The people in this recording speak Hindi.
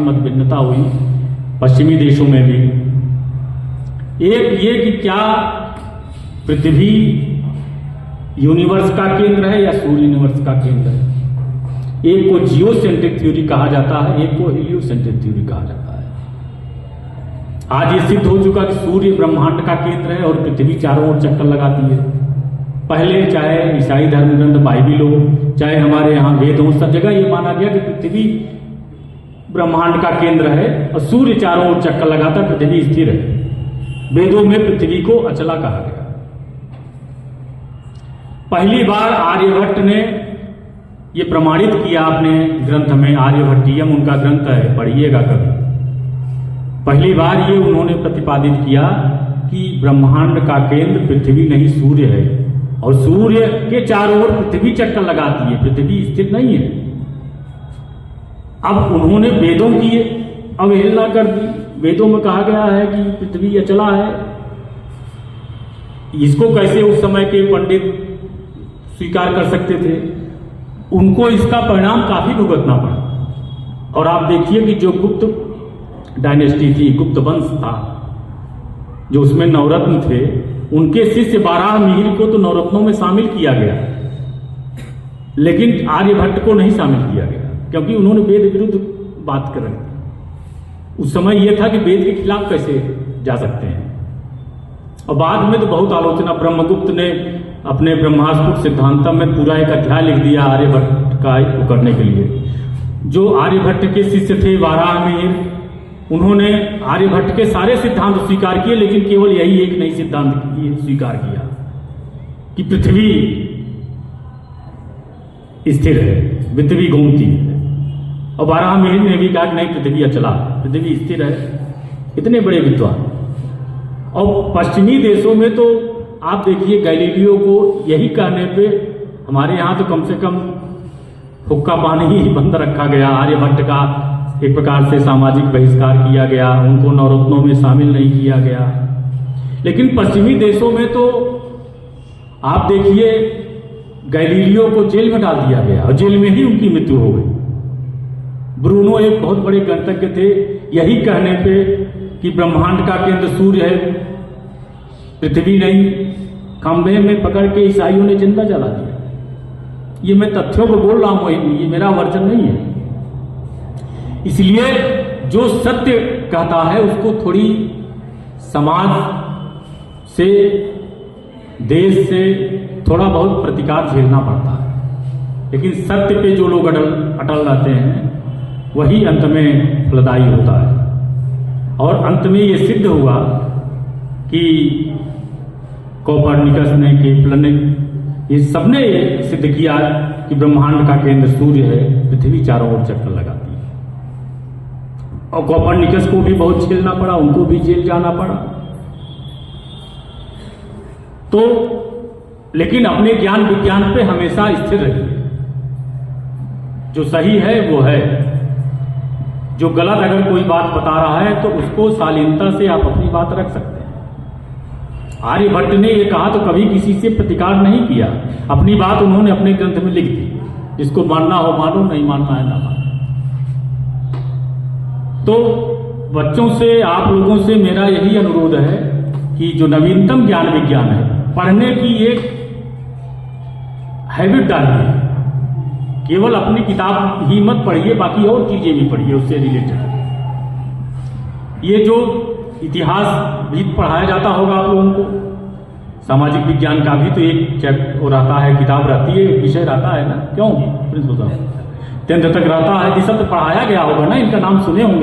मत भिन्नता हुई पश्चिमी देशों में भी। एक ये कि क्या पृथ्वी यूनिवर्स का केंद्र है या सूर्य यूनिवर्स का केंद्र है। एक को जियो सेंट्रिक थ्योरी कहा जाता है, एक को हीलियो सेंट्रिक थ्योरी कहा जाता है। आज ये सिद्ध हो चुका कि सूर्य ब्रह्मांड का केंद्र है और पृथ्वी चारों ओर चक्कर लगाती है। पहले चाहे ईसाई धर्म ग्रंथ बाइबिल हो, चाहे हमारे यहाँ वेद हो, सब जगह ये माना गया कि पृथ्वी ब्रह्मांड का केंद्र है और सूर्य चारों ओर चक्कर लगाता, पृथ्वी स्थिर है। वेदों में पृथ्वी को अचला कहा गया। पहली बार आर्यभट्ट ने ये प्रमाणित किया अपने ग्रंथ में, आर्यभट्टियम उनका ग्रंथ है, पढ़िएगा कभी। पहली बार ये उन्होंने प्रतिपादित किया कि ब्रह्मांड का केंद्र पृथ्वी नहीं सूर्य है और सूर्य के चारों ओर पृथ्वी चक्कर लगाती है, पृथ्वी स्थिर नहीं है। अब उन्होंने वेदों की अवहेलना कर दी। वेदों में कहा गया है कि पृथ्वी अचला है। इसको कैसे उस समय के पंडित स्वीकार कर सकते थे। उनको इसका परिणाम काफी भुगतना पड़ा। और आप देखिए कि जो गुप्त डायनेस्टी थी, गुप्त वंश था, जो उसमें नवरत्न थे, उनके शिष्य बारह मिहिर को तो नवरत्नों में शामिल किया गया, लेकिन आर्यभट्ट को नहीं शामिल किया गया क्योंकि उन्होंने वेद विरुद्ध बात कर रही। उस समय यह था कि वेद के खिलाफ कैसे जा सकते हैं। और बाद में तो बहुत आलोचना, ब्रह्मगुप्त ने अपने ब्रह्मास्त्र सिद्धांतम में पूरा एक अध्याय लिख दिया आर्यभट्ट का वो करने के लिए। जो आर्यभट्ट के शिष्य थे वाराहमिहिर, उन्होंने आर्यभट्ट के सारे सिद्धांत स्वीकार किए, लेकिन केवल यही एक नई सिद्धांत स्वीकार किया कि पृथ्वी स्थिर है, पृथ्वी घूमती है। और वाराहमिहिर ने भी कहा कि नहीं, पृथ्वी अचला, पृथ्वी स्थिर है। इतने बड़े विद्वान। और पश्चिमी देशों में तो आप देखिए गैलीलियो को यही कहने पे, हमारे यहाँ तो कम से कम हुक्का पानी ही बंद रखा गया। आर्यभट्ट का एक प्रकार से सामाजिक बहिष्कार किया गया, उनको नवरत्नों में शामिल नहीं किया गया। लेकिन पश्चिमी देशों में तो आप देखिए गैलीलियो को जेल में डाल दिया गया और जेल में ही उनकी मृत्यु हो गई। ब्रूनो एक बहुत बड़े गणितज्ञ थे, यही कहने पे कि ब्रह्मांड का केंद्र सूर्य है, पृथ्वी नहीं, खंभे में पकड़ के ईसाइयों ने जिंदा जला दिया। ये मैं तथ्यों को बोल रहा हूं, ये मेरा वर्जन नहीं है। इसलिए जो सत्य कहता है उसको थोड़ी समाज से, देश से थोड़ा बहुत प्रतिकार झेलना पड़ता है। लेकिन सत्य पे जो लोग अटल रहते हैं वही अंत में फलदायी होता है। और अंत में ये सिद्ध हुआ कि कोपरनिकस ने, केपलर ने, ये सबने सिद्ध किया कि ब्रह्मांड का केंद्र सूर्य है, पृथ्वी चारों ओर चक्कर लगाती है। और कोपरनिकस को भी बहुत झेलना पड़ा, उनको भी जेल जाना पड़ा। तो लेकिन अपने ज्ञान विज्ञान पे हमेशा स्थिर रहिए। जो सही है वो है, जो गलत अगर कोई बात बता रहा है तो उसको शालीनता से आप अपनी बात रख सकते हैं। आर्यभट्ट ने ये कहा तो कभी किसी से प्रतिकार नहीं किया, अपनी बात उन्होंने अपने ग्रंथ में लिख दी। जिसको मानना हो मानो, नहीं मानना है ना मानो। तो बच्चों से, आप लोगों से मेरा यही अनुरोध है कि जो नवीनतम ज्ञान विज्ञान है, पढ़ने की एक हैबिट डालिए। केवल अपनी किताब ही मत पढ़िए, बाकी और चीजें भी पढ़िए उससे रिलेटेड। ये जो इतिहास भी पढ़ाया जाता होगा आप लोगों को, सामाजिक विज्ञान का भी तो एक चैप्टर रहता है, किताब रहती है, विषय रहता है ना, क्यों प्रिंसिपल साहब 10th तक रहता है। ये सब तो पढ़ाया गया होगा ना, इनका नाम सुने होंगे।